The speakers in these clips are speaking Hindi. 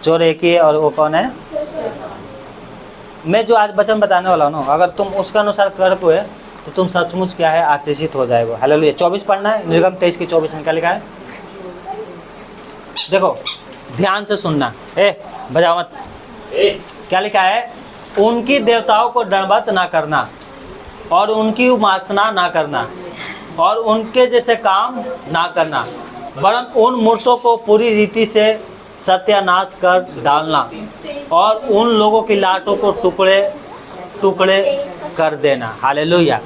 चोर एक ही है, और वो कौन है? मैं जो आज वचन बताने वाला हूँ ना, अगर तुम उसका अनुसार कर हुए तो तुम सचमुच क्या है, आशीषित हो जाएगा। हालेलुया। 24 पढ़ना है, निर्गम 23 की 24 में क्या लिखा है? देखो ध्यान से सुनना, बजाओ मत। क्या लिखा है? उनकी देवताओं को दंडवत ना करना, और उनकी उपासना ना करना, और उनके जैसे काम ना करना, वरन उन मूर्तों को पूरी रीति से सत्यानाश कर डालना, और उन लोगों की लाटों को टुकड़े टुकड़े कर देना। हालेलुया।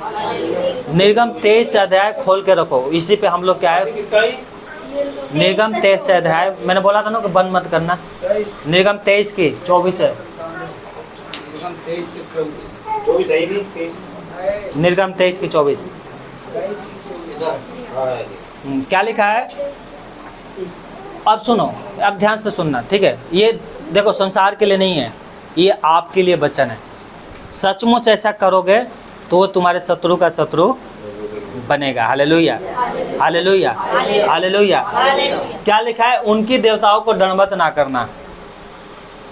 निर्गम 23 अध्याय खोल के रखो, इसी पे हम लोग क्या है, निर्गम 23 अध्याय, मैंने बोला था ना कि बंद मत करना। निर्गम 23 की 24 है, निर्गम 23 की 24। क्या लिखा है? अब सुनो, अब ध्यान से सुनना, ठीक है? ये देखो संसार के लिए नहीं है, ये आपके लिए वचन है। सचमुच ऐसा करोगे तो वो तुम्हारे शत्रु का शत्रु बनेगा। Hallelujah, hallelujah, hallelujah. क्या लिखा है? उनकी देवताओं को दंडवत ना करना,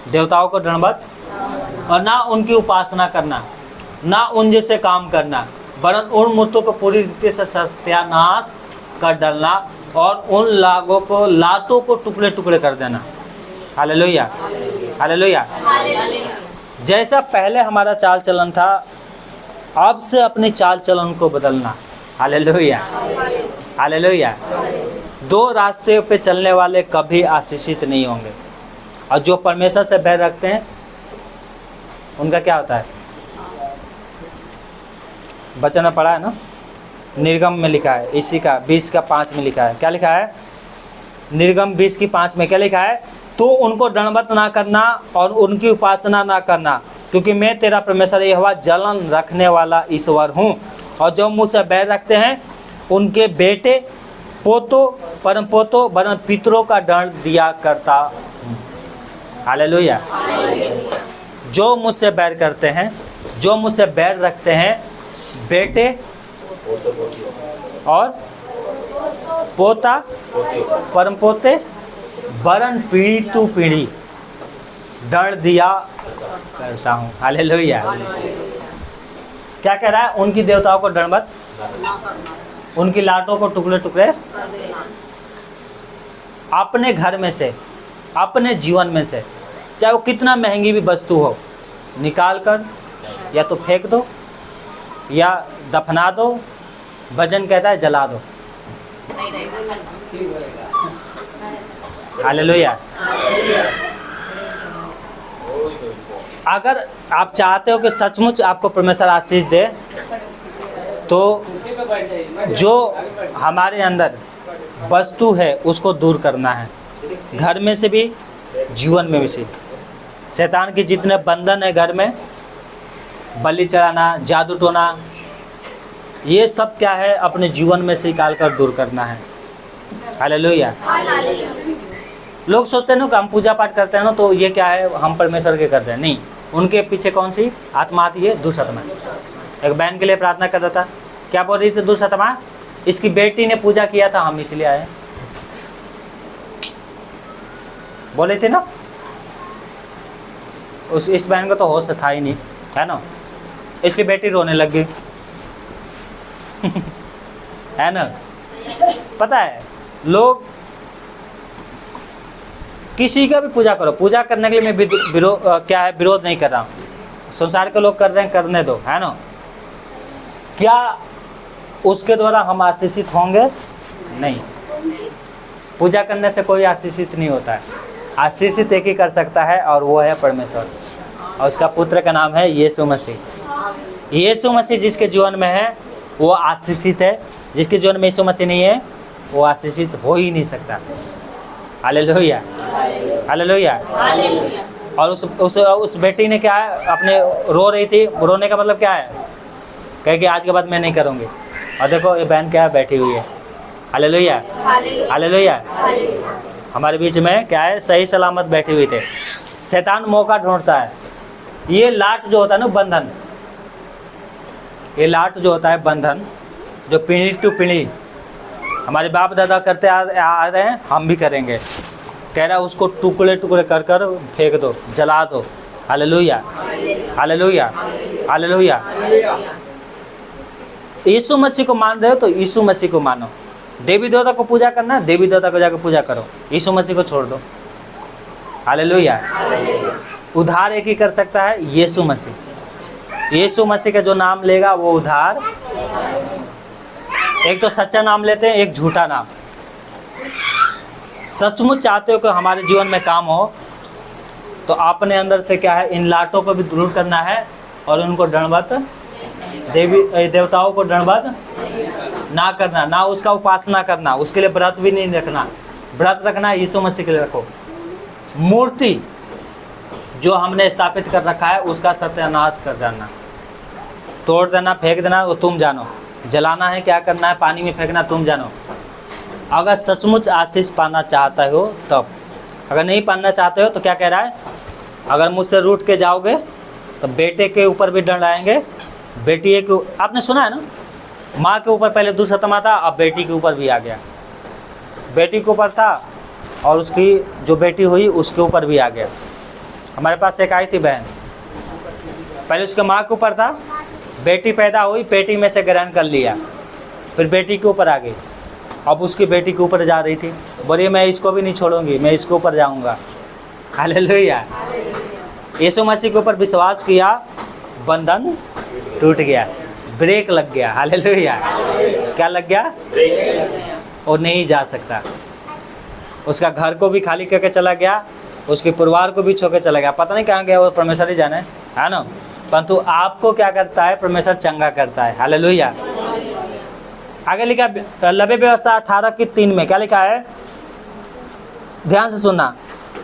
देवताओं को दंडवत, और ना उनकी उपासना करना, ना उन जैसे काम करना, वरन उन मूर्तों को पूरी रीति से सत्यानाश कर डालना, और उन लातों को टुकड़े टुकड़े कर देना। Hallelujah, hallelujah. जैसा पहले हमारा चाल चलन था, अब से अपनी चाल चलन को बदलना। Hallelujah, hallelujah. दो रास्ते पे चलने वाले कभी आशीषित नहीं होंगे, और जो परमेश्वर से बैर रखते हैं उनका क्या होता है? वचन में पढ़ा है ना, निर्गम में लिखा है, इसी का 20 का 5 में लिखा है। क्या लिखा है? निर्गम 20 की 5 में क्या लिखा है? तो उनको दंडवत ना करना और उनकी उपासना ना करना, क्योंकि मैं तेरा परमेश्वर यहोवा जलन रखने वाला ईश्वर हूँ, और जो मुझसे बैर रखते हैं उनके बेटे पोतों परम पोतों वरन पितरों का दंड दिया करता हूँ। हालेलुया। जो मुझसे बैर करते हैं, जो मुझसे बैर रखते हैं, बेटे और पोता परम पोते वरन पीढ़ी टू पीढ़ी दंड दिया करता हूँ। हालेलुया। क्या कह रहा है? उनकी देवताओं को दंडवत, उनकी लाटों को टुकड़े टुकड़े, अपने घर में से, अपने जीवन में से, चाहे वो कितना महंगी भी वस्तु हो, निकाल कर या तो फेंक दो या दफना दो। वचन कहता है जला दो। हालेलुया। अगर आप चाहते हो कि सचमुच आपको परमेश्वर आशीष दे, तो जो हमारे अंदर वस्तु है उसको दूर करना है, घर में से भी, जीवन में भी से। शैतान के जितने बंधन है घर में, बलि चढ़ाना, जादू टोना, ये सब क्या है, अपने जीवन में से निकाल कर दूर करना है। हालेलुया। लोग सोचते हैं ना कि हम पूजा पाठ करते हैं ना, तो ये क्या है, हम परमेश्वर के करते हैं। नहीं, उनके पीछे कौन सी आत्मा आती है? दुष्ट आत्मा। एक बहन के लिए प्रार्थना कर रहा था, क्या बोल रही थी? दुष्ट आत्मा, इसकी बेटी ने पूजा किया था, हम इसलिए आए। बोले थे ना, इस बहन को तो होश था ही नहीं, है ना। इसकी बेटी रोने लग गई है ना। पता है, लोग किसी का भी पूजा करो, पूजा करने के लिए मैं विरोध नहीं कर रहा हूँ। संसार के लोग कर रहे हैं, करने दो, है ना। क्या उसके द्वारा हम आशीषित होंगे? नहीं। पूजा करने से कोई आशीषित नहीं होता है। आशीषित एक ही कर सकता है, और वो है परमेश्वर, और उसका पुत्र का नाम है यीशु मसीह। यीशु मसीह जिसके जीवन में है वो आशीषित है, जिसके जीवन में यीशु मसीह नहीं है वो आशीषित हो ही नहीं सकता। Hallelujah, hallelujah. और उस बेटी ने क्या है, अपने रो रही थी, रोने का मतलब क्या है, कहे कि आज के बाद मैं नहीं करूँगी। और देखो ये बहन क्या है, बैठी हुई है। Hallelujah, hallelujah. हमारे बीच में क्या है, सही सलामत बैठी हुई थे। शैतान मौका ढूंढता है। ये लाट जो होता है ना, बंधन, ये लाट जो होता है बंधन, जो पीढ़ी टू पीढ़ी हमारे बाप दादा करते आ रहे हैं, हम भी करेंगे। कह रहा है उसको टुकड़े टुकड़े कर कर फेंक दो, जला दो। Hallelujah, hallelujah, hallelujah. Yeshu Masih को मान रहे हो तो यीशु मसीह को मानो। देवी देवता को पूजा करना, देवी देवता को जाकर पूजा करो, यीशु मसीह को छोड़ दो। हालेलुया। उद्धार एक ही कर सकता है, यीशु मसीह। यीशु मसीह का जो नाम लेगा वो उद्धार। एक तो सच्चा नाम लेते हैं, एक झूठा नाम। सचमुच चाहते हो कि हमारे जीवन में काम हो तो अपने अंदर से क्या है, इन लाटों को भी दूर करना है और उनको दंडवत, देवी देवताओं को दंडवत ना करना, ना उसका उपासना करना, उसके लिए व्रत भी नहीं रखना। व्रत रखना यीशु मसीह के लिए रखो। मूर्ति जो हमने स्थापित कर रखा है उसका सत्यानाश कर देना, तोड़ देना, फेंक देना, वो तुम जानो। जलाना है, क्या करना है, पानी में फेंकना, तुम जानो। अगर सचमुच आशीष पाना चाहता हो तब, अगर नहीं पाना चाहते हो तो क्या कह रहा है, अगर मुझसे रूठ के जाओगे तो बेटे के ऊपर भी दंड आएंगे, बेटी के। आपने सुना है ना, माँ के ऊपर पहले दुष्टतमा था, अब बेटी के ऊपर भी आ गया। बेटी के ऊपर था और उसकी जो बेटी हुई उसके ऊपर भी आ गया। हमारे पास एक आई थी बहन, पहले उसके माँ के ऊपर था, बेटी पैदा हुई, पेटी में से ग्रहण कर लिया, फिर बेटी के ऊपर आ गई, अब उसकी बेटी के ऊपर जा रही थी। बोलिए मैं इसको भी नहीं छोड़ूंगी, मैं इसके ऊपर जाऊंगा। हालेलुया। यीशु मसीह के ऊपर विश्वास किया, बंधन टूट गया, ब्रेक लग गया। हालेलुया। क्या लग गया? और नहीं जा सकता। उसका घर को भी खाली करके चला गया, उसके परिवार को भी छोड़ के चला गया। पता नहीं कहाँ गया, वो परमेश्वर ही जाने, है ना। परंतु आपको क्या करता है, परमेश्वर चंगा करता है। हालेलुया। आगे लिखा लवे व्यवस्था 18:3 में क्या लिखा है, ध्यान से सुनना।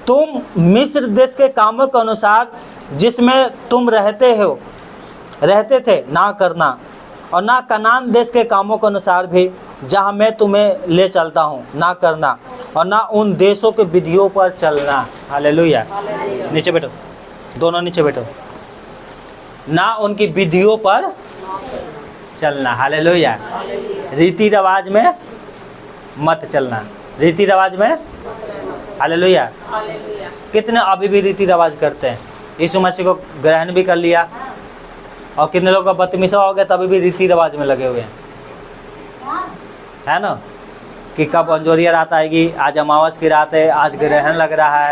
तुम मिस्र देश के कामों के अनुसार जिसमें तुम रहते थे ना करना, और ना कनान देश के कामों के अनुसार भी जहाँ मैं तुम्हें ले चलता हूँ ना करना, और ना उन देशों के विधियों पर चलना। हालेलुया। नीचे बैठो, दोनों नीचे बैठो। ना उनकी विधियों पर चलना। हालेलुया। रीति रिवाज में मत चलना, रीति रिवाज में। हालेलुया। कितने अभी भी रीति रिवाज करते हैं। यीशु मसीह को ग्रहण भी कर लिया और कितने लोग का बदतमीज़ा हो गया, तभी भी रीति रिवाज में लगे हुए हैं, है ना। कि कब अंजोरिया रात आएगी, आज अमावस की रात है, आज ग्रहण लग रहा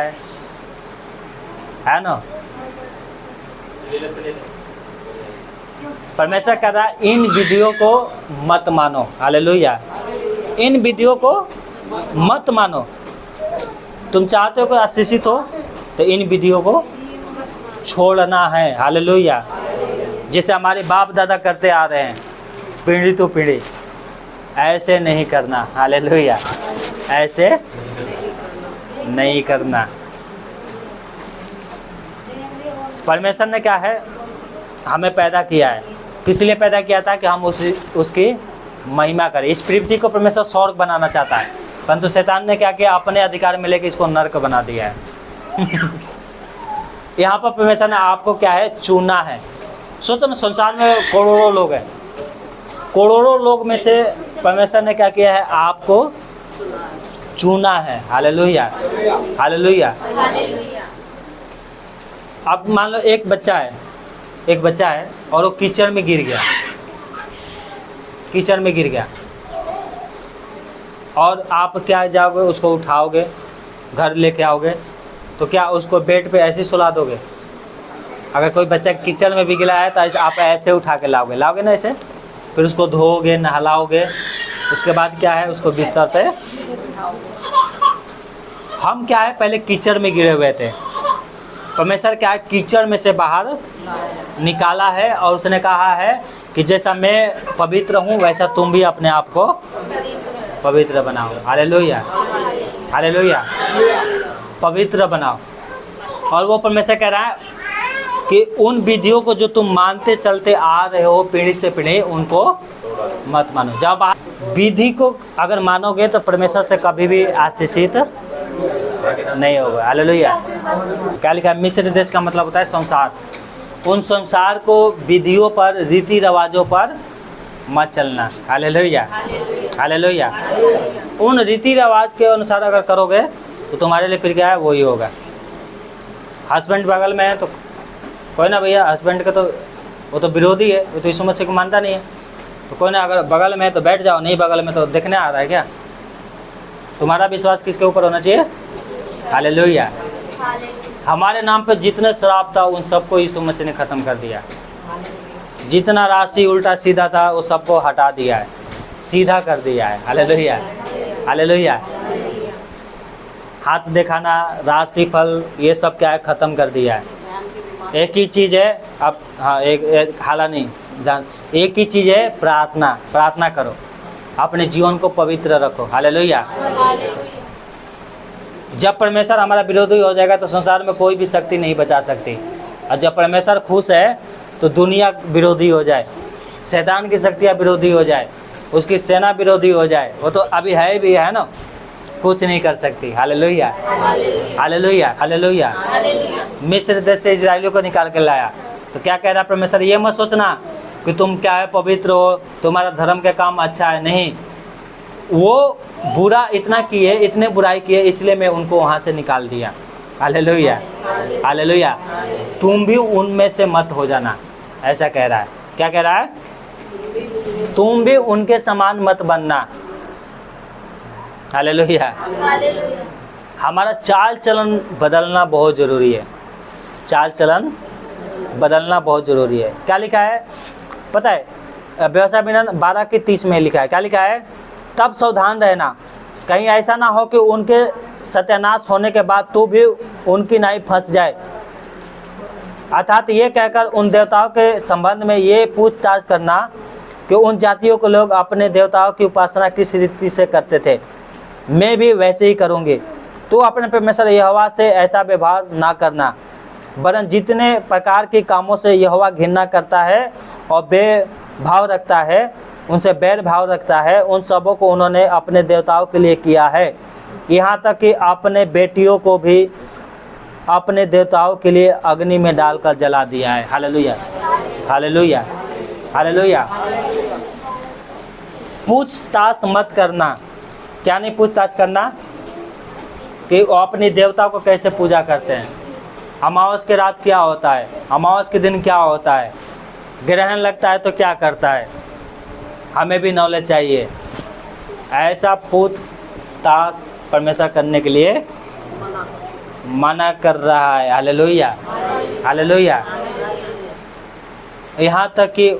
है ना। परमेश्वर कह रहा है इन विधियों को मत मानो। हालेलुया। इन विधियों को मत मानो। तुम चाहते हो कि आशीषित हो तो इन विधियों को छोड़ना है। हालेलुया। जैसे हमारे बाप दादा करते आ रहे हैं पीढ़ी तो पीढ़ी, ऐसे नहीं करना। हालेलुया। ऐसे नहीं करना। परमेश्वर ने क्या है, हमें पैदा किया है, किस लिए पैदा किया था, कि हम उसकी महिमा करें। इस पृथ्वी को परमेश्वर स्वर्ग बनाना चाहता है, परंतु शैतान ने क्या किया, अपने अधिकार में लेके इसको नरक बना दिया है। यहाँ पर परमेश्वर ने आपको क्या है, चुना है। सोचो ना, संसार में करोड़ों लोग हैं, करोड़ों लोग में से परमेश्वर ने क्या किया है, आपको चुना है। Hallelujah, hallelujah. अब मान लो एक बच्चा है और वो कीचड़ में गिर गया, और आप क्या जाओगे, उसको उठाओगे, घर लेके आओगे, तो क्या उसको बेड पे ऐसे सुला दोगे? अगर कोई बच्चा कीचड़ में भी गिरा है तो आप ऐसे उठा के लाओगे ना, ऐसे। फिर उसको धोओगे, नहलाओगे, उसके बाद क्या है, उसको बिस्तर पे। हम क्या है, पहले कीचड़ में गिरे हुए थे, परमेश्वर क्या है, कीचड़ में से बाहर निकाला है, और उसने कहा है कि जैसा मैं पवित्र हूँ वैसा तुम भी अपने आप को पवित्र बनाओ। Hallelujah, hallelujah. पवित्र बनाओ। और वो परमेश्वर कह रहा है कि उन विधियों को जो तुम मानते चलते आ रहे हो पीढ़ी से पीढ़ी, उनको मत मानो। जब आप विधि को अगर मानोगे तो परमेश्वर से कभी भी आशीषित नहीं होगा। हालेलुया। क्या लिखा है, मिस्र देश का मतलब होता है संसार। उन संसार को विधियों पर, रीति रिवाजों पर मत चलना। Hallelujah, hallelujah. उन रीति रिवाज के अनुसार अगर करोगे तो तुम्हारे लिए फिर क्या है, वही होगा। हस्बैंड बगल में है तो कोई ना भैया, हस्बैंड का तो वो तो विरोधी है, वो तो यीशु मसीह को मानता नहीं है, तो कोई ना, अगर बगल में है तो बैठ जाओ, नहीं बगल में तो देखने आ रहा है क्या? तुम्हारा विश्वास किसके ऊपर होना चाहिए? हालेलुया। हमारे नाम पे जितने श्राप था उन सबको यीशु मसीह ने ख़त्म कर दिया। जितना राशि उल्टा सीधा था वो सबको हटा दिया है, सीधा कर दिया है। Hallelujah, hallelujah. हाथ दिखाना, राशि फल, ये सब क्या है, ख़त्म कर दिया है। एक ही चीज़ है अब, हाँ एक हाला नहीं जान, एक ही चीज़ है, प्रार्थना। प्रार्थना करो, अपने जीवन को पवित्र रखो। हालेलुया। जब परमेश्वर हमारा विरोधी हो जाएगा तो संसार में कोई भी शक्ति नहीं बचा सकती। और जब परमेश्वर खुश है तो दुनिया विरोधी हो जाए, शैतान की शक्तियाँ विरोधी हो जाए, उसकी सेना विरोधी हो जाए, वो तो अभी है भी है ना, कुछ नहीं कर सकती। Hallelujah, hallelujah, hallelujah. मिस्र देश से इजराइलियों को निकाल के लाया, तो क्या कह रहा परमेश्वर? ये मत सोचना कि तुम क्या है, पवित्र हो, तुम्हारा धर्म का काम अच्छा है। नहीं, वो बुरा इतना किए, इतने बुराई किए, इसलिए मैं उनको वहाँ से निकाल दिया। Hallelujah, hallelujah. तुम भी उनमें से मत हो जाना, ऐसा कह रहा है। क्या कह रहा है? तुम भी उनके समान मत बनना। हालेलुया। हमारा चाल चलन बदलना बहुत ज़रूरी है। चाल चलन बदलना बहुत ज़रूरी है। क्या लिखा है पता है? व्यवसाय विवरण 12:30 में लिखा है। क्या लिखा है? तब सावधान रहना, कहीं ऐसा ना हो कि उनके सत्यानाश होने के बाद तू भी उनकी नाई फंस जाए। अर्थात ये कहकर उन देवताओं के संबंध में ये पूछताछ करना कि उन जातियों के लोग अपने देवताओं की उपासना किस रीति से करते थे, मैं भी वैसे ही करूँगी। तो अपने परमेश्वर यहोवा से ऐसा व्यवहार ना करना, वरन जितने प्रकार के कामों से यहोवा घृणा करता है और बेभाव रखता है, उनसे बैर भाव रखता है, उन सबों को उन्होंने अपने देवताओं के लिए किया है। यहाँ तक कि अपने बेटियों को भी अपने देवताओं के लिए अग्नि में डालकर जला दिया है। Hallelujah, hallelujah, hallelujah. पूछताछ मत करना। क्या नहीं पूछताछ करना? कि वो अपने देवताओं को कैसे पूजा करते हैं, अमावस की रात क्या होता है, अमावस के दिन क्या होता है, ग्रहण लगता है तो क्या करता है, हमें भी नॉलेज चाहिए। ऐसा पूछताछ परमेश्वर करने के लिए मना कर रहा है। Hallelujah, hallelujah. यहाँ तक कि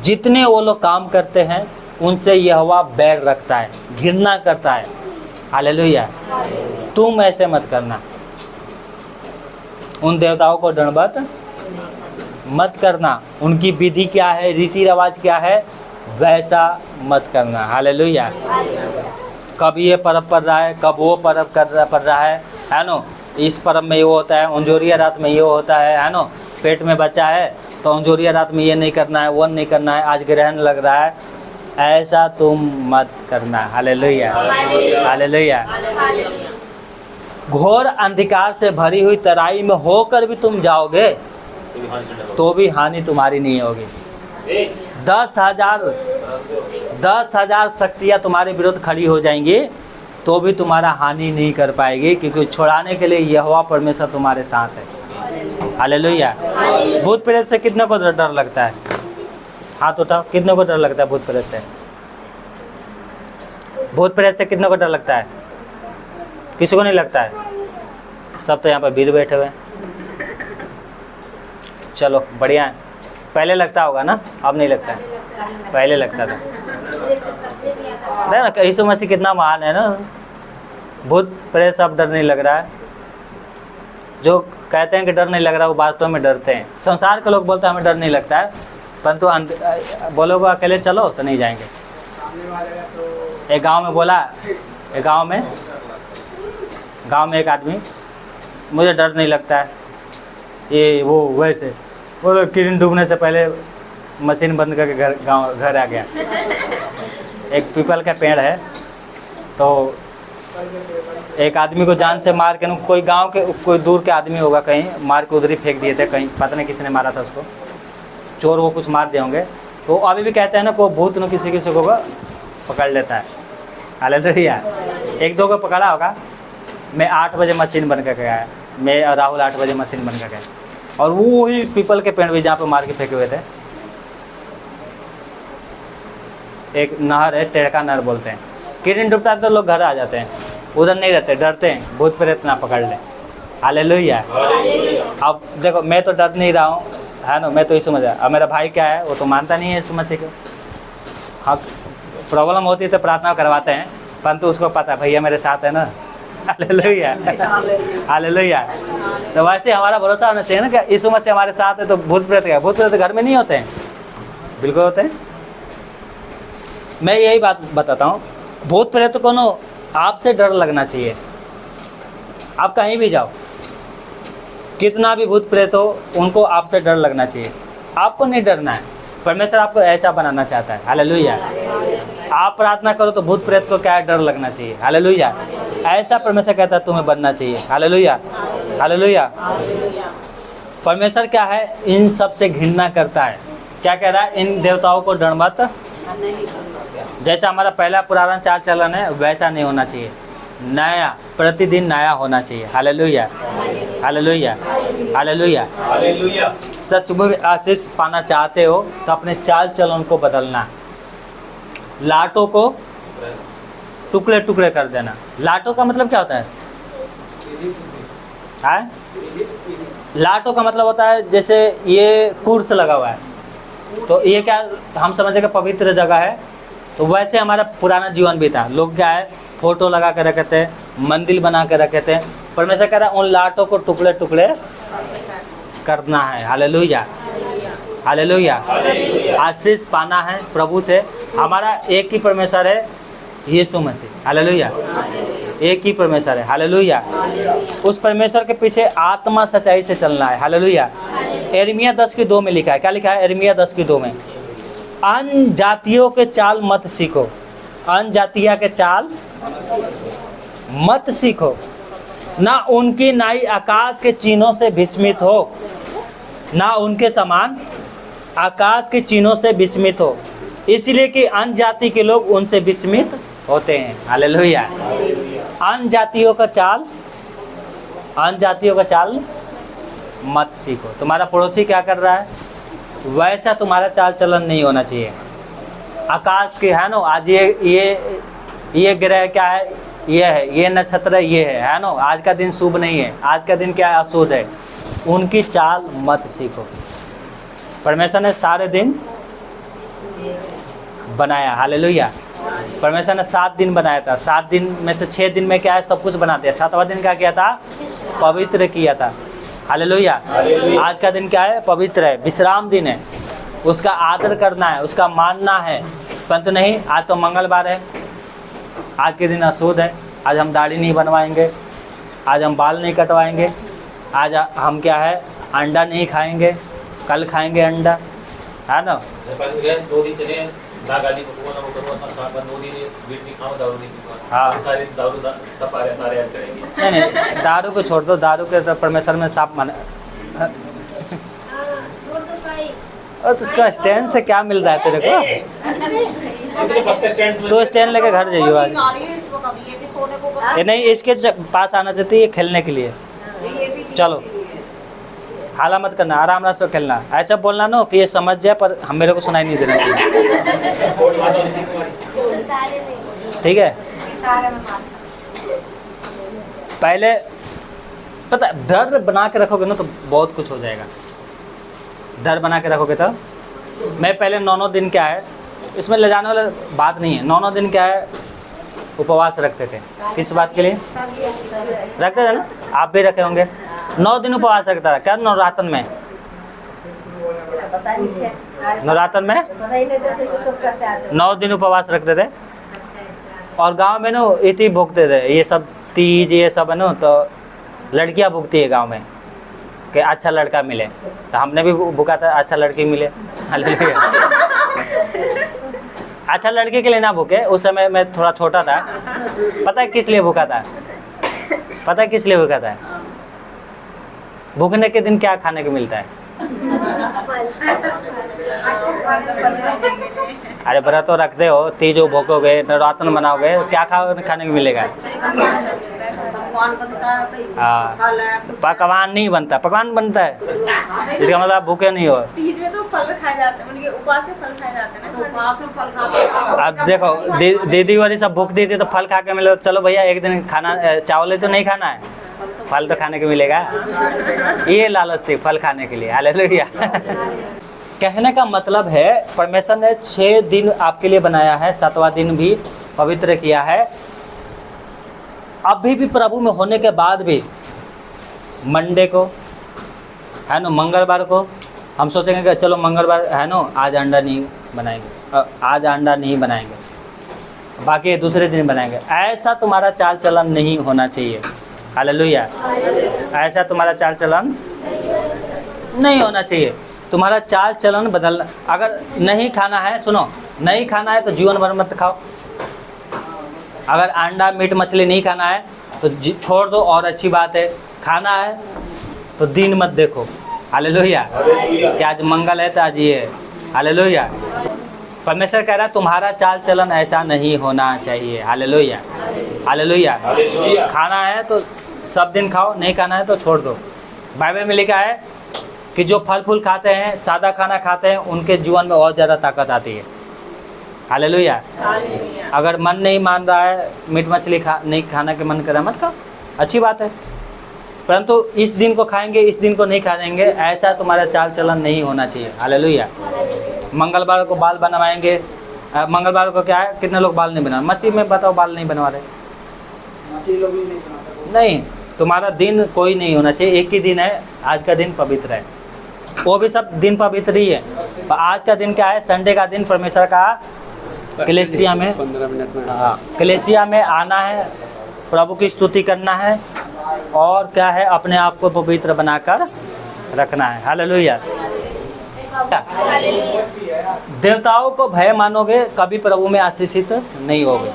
जितने वो लोग काम करते हैं उनसे यहोवा बैर रखता है, घृणा करता है। हालेलुया। तुम ऐसे मत करना, उन देवताओं को दंडवत मत करना, उनकी विधि क्या है, रीति रिवाज क्या है, वैसा मत करना। हालेलुया। कब ये पर्व पड़ रहा है, कब वो पर्व पड़ रहा है नो? इस पर्व में ये होता है, अंजोरिया रात में ये होता है नो? पेट में बच्चा है तो अंजोरिया रात में ये नहीं करना है, वो नहीं करना है, आज ग्रहण लग रहा है, ऐसा तुम मत करना। Hallelujah, hallelujah. घोर अंधकार से भरी हुई तराई में होकर भी तुम जाओगे तो भी हानि तुम्हारी नहीं होगी। 10,000 शक्तियाँ तुम्हारे विरुद्ध खड़ी हो जाएंगी तो भी तुम्हारा हानि नहीं कर पाएगी, क्योंकि छुड़ाने के लिए यहोवा परमेश्वर तुम्हारे साथ है। हालेलुया। भूत प्रेत से कितने को डर लगता है? हाथ उठाओ, कितने को डर लगता है भूत प्रेत से? भूत प्रेत से कितने को डर लगता है? किसी को नहीं लगता है? सब तो यहाँ पर भीड़ बैठे हुए हैं। चलो बढ़िया है। पहले लगता होगा ना, अब नहीं लगता है? पहले लगता था। ना यीशु मसीह कितना महान है ना, भूत प्रेत सब डर नहीं लग रहा है। जो कहते हैं कि डर नहीं लग रहा, वो वास्तव में डरते हैं। संसार के लोग बोलते हैं हमें डर नहीं लगता है, परंतु बोलोगे अकेले चलो तो नहीं जाएंगे। एक गांव में बोला, एक गांव में एक आदमी, मुझे डर नहीं लगता है, ये वो वैसे वो किरण डूबने से पहले मशीन बंद करके घर आ गया। एक पीपल का पेड़ है, तो एक आदमी को जान से मार के, कोई गांव के कोई दूर के आदमी होगा, कहीं मार के उधर ही फेंक दिए थे, कहीं पता नहीं किसने मारा था उसको, चोर वो कुछ मार दिए होंगे। तो अभी भी कहते हैं ना, कोई भूत न किसी को पकड़ लेता है। हालेलुया। एक दो को पकड़ा होगा, मैं 8 बजे मशीन बन कर गया, मैं और राहुल 8 बजे मशीन बन कर गए, और वो ही पीपल के पेड़ भी जहाँ पे मार के फेंके हुए थे, एक नहर है, टेढ़का नहर बोलते हैं, किरण डूबता है तो लोग घर आ जाते हैं, उधर नहीं रहते, डरते हैं भूत प्रेत ना पकड़ ले। हालेलुया। अब देखो मैं तो डर नहीं रहा हूँ, है ना, मैं तो यीशु मसीह, अब मेरा भाई क्या है वो तो मानता नहीं है यीशु मसीह को। हाँ प्रॉब्लम होती है तो प्रार्थना करवाते हैं, परंतु उसको पता है भैया मेरे साथ है ना। Hallelujah hallelujah. तो वैसे हमारा भरोसा होना चाहिए ना कि यीशु मसीह हमारे साथ है, तो भूत प्रेत क्या, भूत प्रेत घर में नहीं होते हैं, बिल्कुल होते हैं। मैं यही बात बताता हूँ, भूत प्रेत को ना आपसे डर लगना चाहिए। आप कहीं भी जाओ, कितना भी भूत प्रेत हो, उनको आपसे डर लगना चाहिए, आपको नहीं डरना है। परमेश्वर आपको ऐसा बनाना चाहता है। हालेलुया। आप प्रार्थना करो तो भूत प्रेत को क्या डर लगना चाहिए। हालेलुया। ऐसा परमेश्वर कहता है तुम्हें बनना चाहिए। Hallelujah hallelujah. परमेश्वर क्या है, इन सब से घृणा करता है। क्या कह रहा है, इन देवताओं को डर मत। जैसा हमारा पहला पुराना चाल चलन है वैसा नहीं होना चाहिए, नया प्रतिदिन नया होना चाहिए। Hallelujah hallelujah hallelujah hallelujah. सच में आशीष पाना चाहते हो तो अपने चाल चलन को बदलना, लाटों को टुकड़े टुकड़े कर देना। लाटों का मतलब क्या होता है? लाटों का मतलब होता है जैसे ये कुर्स लगा हुआ है, तो ये क्या हम समझेंगे पवित्र जगह है, तो वैसे हमारा पुराना जीवन भी था। लोग क्या है, फोटो लगा कर रखे थे, मंदिर बना कर रखे थे। परमेश्वर कह रहा है उन लाटों को टुकड़े टुकड़े करना है। Hallelujah hallelujah. आशीष पाना है प्रभु से। हमारा एक ही परमेश्वर है, यीशु मसीह। हालेलुया। एक ही परमेश्वर है। हालेलुया। उस परमेश्वर के पीछे आत्मा सच्चाई से चलना है। हालेलुया। यिर्मयाह 10:2 में लिखा है, क्या लिखा है? यिर्मयाह 10:2 में, अन्य जातियों के चाल मत सीखो, अन्य जातिया के चाल मत सीखो, ना उनकी नाई आकाश के चिन्हों से विस्मित हो, ना उनके समान आकाश के चिन्हों से विस्मित हो, इसलिए कि अन्य जाति के लोग उनसे विस्मित होते हैं। हालेलुया। अन्य जातियों का चाल, अन्य जातियों का चाल मत सीखो। तुम्हारा पड़ोसी क्या कर रहा है वैसा तुम्हारा चाल चलन नहीं होना चाहिए। आकाश के है ना, आज ये ग्रह क्या है, ये है, ये नक्षत्र ये है ना, आज का दिन शुभ नहीं है, आज का दिन क्या है, अशुभ है। उनकी चाल मत सीखो। परमेश्वर ने सारे दिन बनाया। हालेलुया। परमेश्वर ने 7 दिन बनाया था, 7 दिन में से 6 दिन में क्या है, सब कुछ बना दिया। 7वां दिन क्या किया था? पवित्र किया था। हालेलुया। आज का दिन क्या है? पवित्र है, विश्राम दिन है, उसका आदर करना है, उसका मानना है। परंतु नहीं, आज तो मंगलवार है, आज के दिन अशुद्ध है, आज हम दाढ़ी नहीं बनवाएंगे, आज हम बाल नहीं कटवाएंगे, आज हम क्या है, अंडा नहीं खाएंगे, कल खाएंगे अंडा, है ना। 2 दिन चले ना, गाली को ना 2 दिन मीट नहीं खाओ, दारू नहीं पीओ। हाँ, सारे दारू सब सारे ऐड करेंगे। नहीं, दारू को छोड़ दो, दारू के तो परमेश्वर में साफ माने। और उसका स्टैंड से क्या मिल रहा है तेरे को? तो स्टैंड लेके घर जाइए आज। ये नहीं, इसके पास आना चाहती है खेलने के लिए। चलो, हाला मत करना, आराम से खेलना। ऐसा बोलना ना कि ये समझ जाए, पर हम मेरे को सुनाई नहीं देना चाहिए। ठीक है। पहले पता, डर बना के रखोगे ना तो बहुत कुछ हो जाएगा। डर बना के रखोगे तो मैं पहले 9 दिन क्या है, इसमें ले जाने वाला बात नहीं है। 9 दिन क्या है, उपवास रखते थे। किस बात के लिए रखते थे ना? आप भी रखे होंगे। 9 दिन उपवास रखता था। क्या नवरात्र में? नवरात्र में 9 दिन उपवास रखते थे। और गांव में ना इति भूखते थे, ये सब तीज ये सब है ना, तो लड़कियां भूखती है गांव में कि अच्छा लड़का मिले। तो हमने भी भूखा था, अच्छा लड़की मिले। अच्छा लड़के के लिए ना भूखे, उस समय मैं थोड़ा छोटा था। पता है किस लिए भूखा था? पता है किस लिए भूखा था? भूखने के दिन क्या खाने को मिलता है? अरे व्रत तो रखते हो, तीजो भूखोगे, नवरात्र मनाओगे, क्या खाने को मिलेगा? पकवान बनता है, कहीं हाँ। फल है, कुछ पकवान नहीं बनता, पकवान बनता है, इसका मतलब आप भूखे नहीं हो। तीज में तो फल खाए जाते हैं, उनके उपवास में फल खाए जाते हैं तो ना। उपवास में फल खाते हैं। अब देखो दीदी वाली सब भूख दी थी तो फल खा के मिले, चलो भैया एक दिन खाना चावल ही तो नहीं खाना है, फल तो खाने को मिलेगा, ये लालच थी फल खाने के लिए। हालेलुया। कहने का मतलब है परमेश्वर ने 6 दिन आपके लिए बनाया है, 7वां दिन भी पवित्र किया है। अभी भी प्रभु में होने के बाद भी मंडे को है ना, मंगलवार को हम सोचेंगे कि चलो मंगलवार है ना, आज अंडा नहीं बनाएंगे, आज अंडा नहीं बनाएंगे, बाकी दूसरे दिन बनाएंगे। ऐसा तुम्हारा चाल चलन नहीं होना चाहिए। हालेलुया। ऐसा तुम्हारा चाल चलन नहीं होना चाहिए। तुम्हारा चाल चलन बदलना, अगर नहीं खाना है, सुनो, नहीं खाना है तो जीवन भर मत खाओ। अगर अंडा मीट मछली नहीं खाना है तो छोड़ दो, और अच्छी बात है। खाना है तो दिन मत देखो। हालेलुया। कि आज मंगल है तो आज ये है। हालेलुया। परमेश्वर कह रहा है तुम्हारा चाल चलन ऐसा नहीं होना चाहिए। हालेलुया। हालेलुया। खाना है तो सब दिन खाओ, नहीं खाना है तो छोड़ दो। बाइबल में लिखा है कि जो फल फूल खाते हैं, सादा खाना खाते हैं, उनके जीवन में और ज़्यादा ताकत आती है। हालेलुया। अगर मन नहीं मान रहा है, मीट मछली नहीं खाना के मन कर रहा, मत खाओ, अच्छी बात है, परंतु इस दिन को खाएंगे, इस दिन को नहीं खाएंगे, ऐसा तुम्हारा चाल चलन नहीं होना चाहिए। हालेलुया। मंगलवार को बाल बनवाएंगे, मंगलवार को क्या है, कितने लोग बाल नहीं बनवा, मसीह में बताओ बाल नहीं बनवा रहे, मसीह लोग भी नहीं बनाते। नहीं, तुम्हारा दिन कोई नहीं होना चाहिए, एक ही दिन है, आज का दिन पवित्र है, वो भी सब दिन पवित्र ही है। आज का दिन क्या है, संडे का दिन परमेश्वर का कलीसिया में 15 मिनट में, हाँ, कलीसिया में आना है, प्रभु की स्तुति करना है, और क्या है, अपने आप को पवित्र बनाकर रखना है। हालेलुया। देवताओं को भय मानोगे, कभी प्रभु में आशीषित नहीं होगे।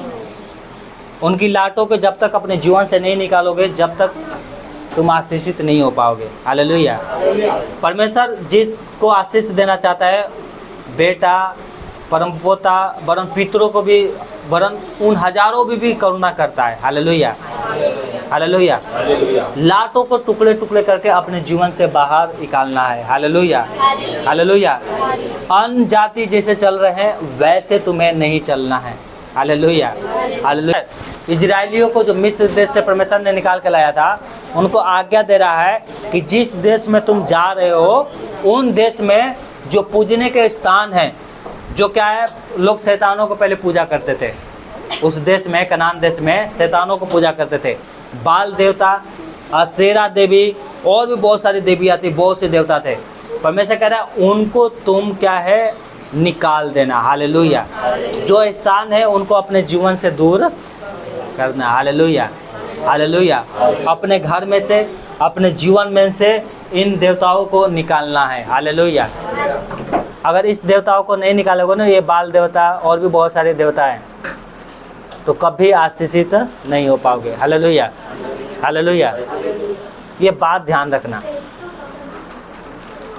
उनकी लाटों को जब तक अपने जीवन से नहीं निकालोगे, जब तक तुम आशीषित नहीं हो पाओगे। हालेलुया। परमेश्वर जिसको आशीष देना चाहता है, बेटा, परम पोता, वरन पितरों को भी, वरन उन हजारों भी करुणा करता है। हालेलुया। हालेलुया। लाटों को टुकड़े टुकड़े करके अपने जीवन से बाहर निकालना है। हालेलुया। हालेलुया। अन्य जाति जैसे चल रहे हैं वैसे तुम्हें नहीं चलना है। हालेलुया। हालेलुया। इजरायलियों को जो मिस्र देश से परमेश्वर ने निकाल के लाया था, उनको आज्ञा दे रहा है कि जिस देश में तुम जा रहे हो, उन देश में जो पूजने के स्थान हैं, जो क्या है, लोग शैतानों को पहले पूजा करते थे। उस देश में, कनान देश में शैतानों को पूजा करते थे, बाल देवता, असेरा देवी, और भी बहुत सारी देवियाँ थी, बहुत से देवता थे। परमेश्वर कह रहा है उनको तुम क्या है, निकाल देना। हालेलुया। जो स्थान है उनको अपने जीवन से दूर करना। हालेलुया। हालेलुया। अपने घर में से, अपने जीवन में से इन देवताओं को निकालना है। हालेलुया। अगर इस देवताओं को नहीं निकालोगे ना, ये बाल देवता और भी बहुत सारे देवता हैं, तो कभी आशीषित नहीं हो पाओगे। हालेलुया। हालेलुया। ये बात ध्यान रखना।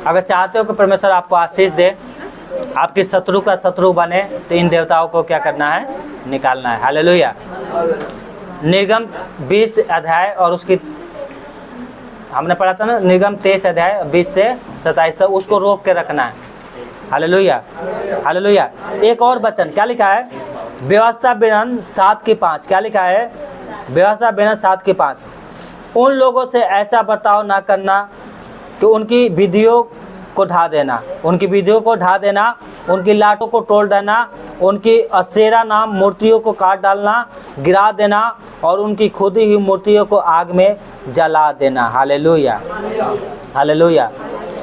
अगर चाहते हो कि परमेश्वर आपको आशीष दे, आपके शत्रु का शत्रु बने, तो इन देवताओं को क्या करना है, निकालना है। हालेलुया। निर्गम 20 अध्याय और उसकी हमने पढ़ा था ना, निर्गम 23 अध्याय 20 से 27 तक, उसको रोक के रखना है। हालेलुया। हालेलुया। एक और वचन क्या लिखा है, व्यवस्था विवरण 7:5, क्या लिखा है, व्यवस्था विवरण 7:5, उन लोगों से ऐसा बर्ताव ना करना कि उनकी विधियों को ढा देना, उनकी विधियों को ढा देना, उनकी लाटों को तोड़ देना, उनकी असेरा नाम मूर्तियों को काट डालना, गिरा देना, और उनकी खुदी हुई मूर्तियों को आग में जला देना। हालेलुया। हालेलुया।